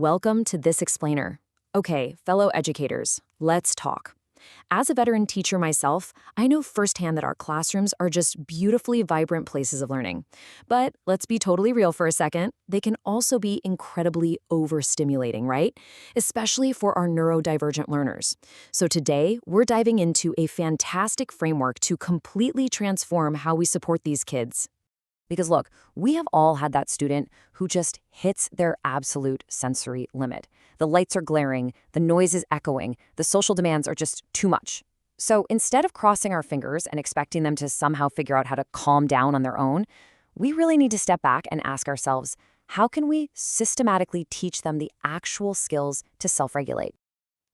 Welcome to This Explainer. Okay, fellow educators, let's talk. As a veteran teacher myself, I know firsthand that our classrooms are just beautifully vibrant places of learning. But let's be totally real for a second, they can also be incredibly overstimulating, right? Especially for our neurodivergent learners. So today, we're diving into a fantastic framework to completely transform how we support these kids. Because look, we have all had that student who just hits their absolute sensory limit. The lights are glaring, the noise is echoing, the social demands are just too much. So instead of crossing our fingers and expecting them to somehow figure out how to calm down on their own, we really need to step back and ask ourselves, how can we systematically teach them the actual skills to self-regulate?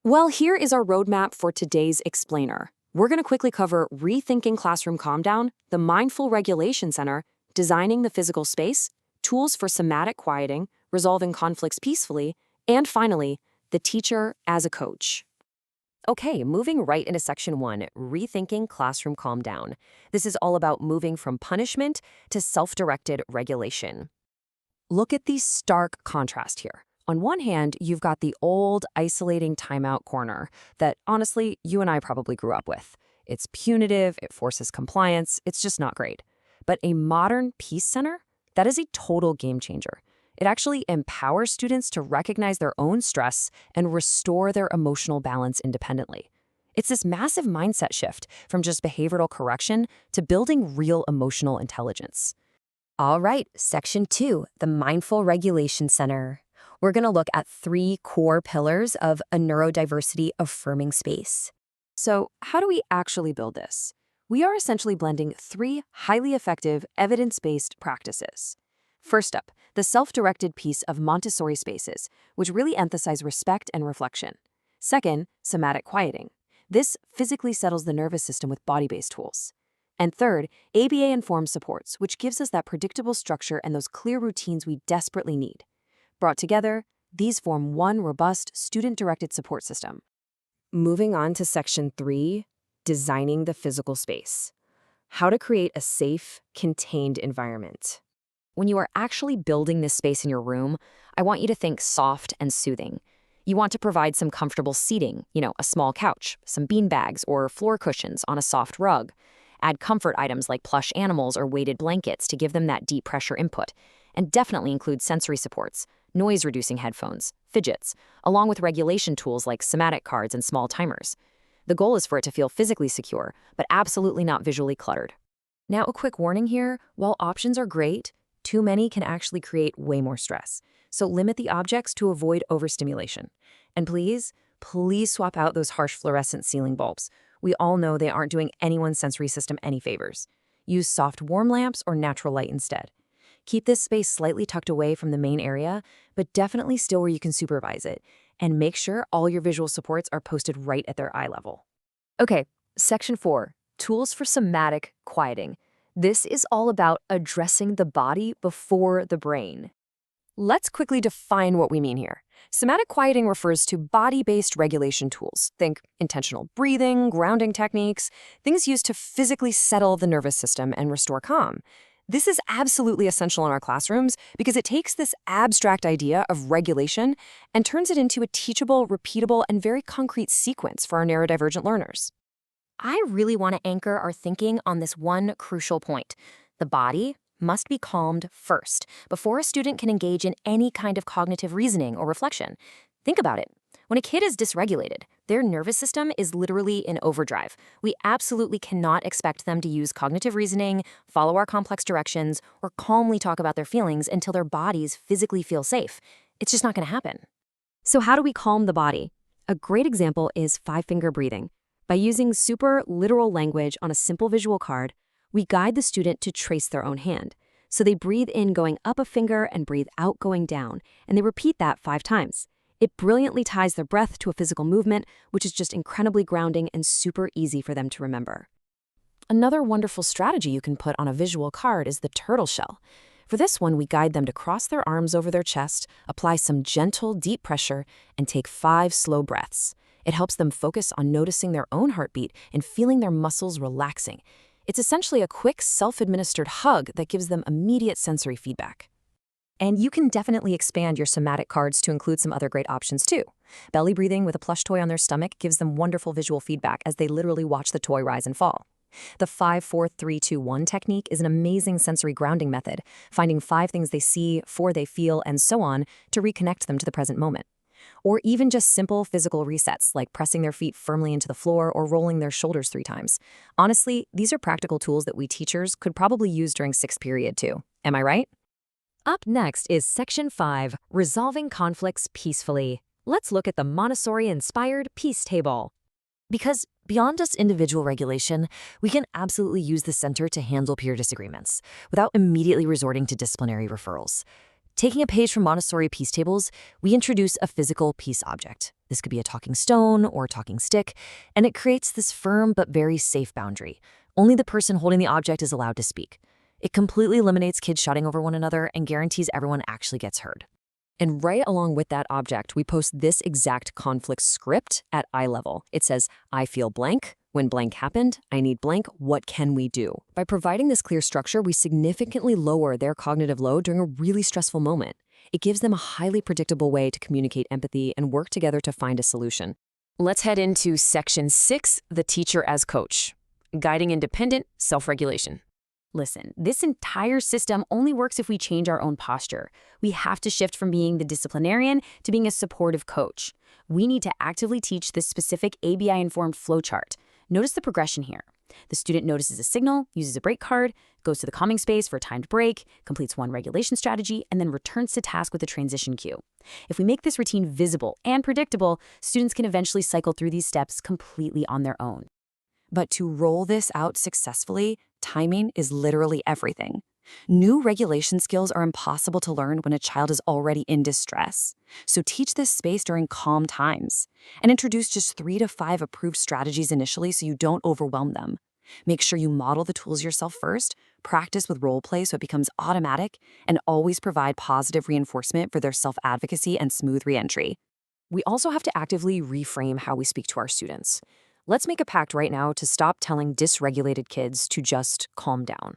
Well, here is our roadmap for today's explainer. We're going to quickly cover rethinking classroom calm down, the Mindful Regulation Center, designing the physical space, tools for somatic quieting, resolving conflicts peacefully, and finally, the teacher as a coach. Okay, moving right into section 1, rethinking classroom calm down. This is all about moving from punishment to self-directed regulation. Look at the stark contrast here. On one hand, you've got the old, isolating timeout corner that, honestly, you and I probably grew up with. It's punitive, it forces compliance, it's just not great. But a modern peace center, that is a total game changer. It actually empowers students to recognize their own stress and restore their emotional balance independently. It's this massive mindset shift from just behavioral correction to building real emotional intelligence. All right, section 2, the Mindful Regulation Center. We're going to look at 3 core pillars of a neurodiversity affirming space. So, how do we actually build this? We are essentially blending 3 highly effective, evidence-based practices. First up, the self-directed piece of Montessori spaces, which really emphasize respect and reflection. Second, somatic quieting. This physically settles the nervous system with body-based tools. And third, ABA-informed supports, which gives us that predictable structure and those clear routines we desperately need. Brought together, these form one robust, student-directed support system. Moving on to section 3, designing the physical space. How to create a safe, contained environment. When you are actually building this space in your room, I want you to think soft and soothing. You want to provide some comfortable seating, a small couch, some bean bags or floor cushions on a soft rug. Add comfort items like plush animals or weighted blankets to give them that deep pressure input. And definitely include sensory supports, noise-reducing headphones, fidgets, along with regulation tools like somatic cards and small timers. The goal is for it to feel physically secure, but absolutely not visually cluttered. Now, a quick warning here, while options are great, too many can actually create way more stress. So limit the objects to avoid overstimulation. And please swap out those harsh fluorescent ceiling bulbs. We all know they aren't doing anyone's sensory system any favors. Use soft warm lamps or natural light instead. Keep this space slightly tucked away from the main area, but definitely still where you can supervise it. And make sure all your visual supports are posted right at their eye level. Okay, section 4, tools for somatic quieting. This is all about addressing the body before the brain. Let's quickly define what we mean here. Somatic quieting refers to body-based regulation tools. Think intentional breathing, grounding techniques, things used to physically settle the nervous system and restore calm. This is absolutely essential in our classrooms because it takes this abstract idea of regulation and turns it into a teachable, repeatable, and very concrete sequence for our neurodivergent learners. I really want to anchor our thinking on this one crucial point. The body must be calmed first before a student can engage in any kind of cognitive reasoning or reflection. Think about it. When a kid is dysregulated, their nervous system is literally in overdrive. We absolutely cannot expect them to use cognitive reasoning, follow our complex directions, or calmly talk about their feelings until their bodies physically feel safe. It's just not going to happen. So how do we calm the body? A great example is 5-finger breathing. By using super literal language on a simple visual card, we guide the student to trace their own hand. So they breathe in going up a finger and breathe out going down, and they repeat that 5 times. It brilliantly ties their breath to a physical movement, which is just incredibly grounding and super easy for them to remember. Another wonderful strategy you can put on a visual card is the turtle shell. For this one, we guide them to cross their arms over their chest, apply some gentle, deep pressure, and take 5 slow breaths. It helps them focus on noticing their own heartbeat and feeling their muscles relaxing. It's essentially a quick, self-administered hug that gives them immediate sensory feedback. And you can definitely expand your somatic cards to include some other great options too. Belly breathing with a plush toy on their stomach gives them wonderful visual feedback as they literally watch the toy rise and fall. The 5-4-3-2-1 technique is an amazing sensory grounding method, finding 5 things they see, 4 they feel, and so on to reconnect them to the present moment. Or even just simple physical resets like pressing their feet firmly into the floor or rolling their shoulders 3 times. Honestly, these are practical tools that we teachers could probably use during 6th period too. Am I right? Up next is Section 5, Resolving Conflicts Peacefully. Let's look at the Montessori-inspired peace table. Because beyond just individual regulation, we can absolutely use the center to handle peer disagreements without immediately resorting to disciplinary referrals. Taking a page from Montessori peace tables, we introduce a physical peace object. This could be a talking stone or a talking stick, and it creates this firm but very safe boundary. Only the person holding the object is allowed to speak. It completely eliminates kids shouting over one another and guarantees everyone actually gets heard. And right along with that object, we post this exact conflict script at eye level. It says, I feel blank. When blank happened, I need blank. What can we do? By providing this clear structure, we significantly lower their cognitive load during a really stressful moment. It gives them a highly predictable way to communicate empathy and work together to find a solution. Let's head into Section 6, the teacher as coach, guiding independent self-regulation. Listen, this entire system only works if we change our own posture. We have to shift from being the disciplinarian to being a supportive coach. We need to actively teach this specific ABI-informed flowchart. Notice the progression here. The student notices a signal, uses a break card, goes to the calming space for a timed break, completes one regulation strategy, and then returns to task with a transition cue. If we make this routine visible and predictable, students can eventually cycle through these steps completely on their own. But to roll this out successfully, timing is literally everything. New regulation skills are impossible to learn when a child is already in distress. So teach this space during calm times and introduce just 3 to 5 approved strategies initially so you don't overwhelm them. Make sure you model the tools yourself first, practice with role play so it becomes automatic, and always provide positive reinforcement for their self-advocacy and smooth reentry. We also have to actively reframe how we speak to our students. Let's make a pact right now to stop telling dysregulated kids to just calm down.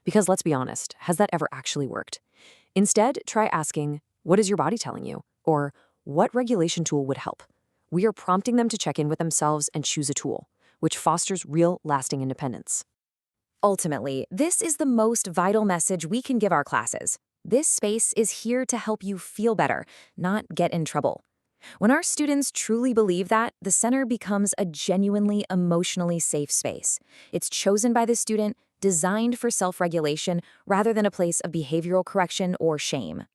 Because let's be honest, has that ever actually worked? Instead, try asking, what is your body telling you? Or what regulation tool would help? We are prompting them to check in with themselves and choose a tool, which fosters real, lasting independence. Ultimately, this is the most vital message we can give our classes. This space is here to help you feel better, not get in trouble. When our students truly believe that, the center becomes a genuinely emotionally safe space. It's chosen by the student, designed for self-regulation, rather than a place of behavioral correction or shame.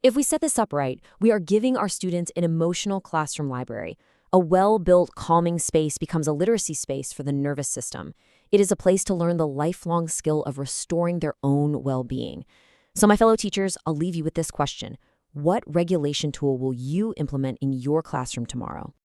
If we set this up right, we are giving our students an emotional classroom library. A well-built, calming space becomes a literacy space for the nervous system. It is a place to learn the lifelong skill of restoring their own well-being. So my fellow teachers, I'll leave you with this question. What regulation tool will you implement in your classroom tomorrow?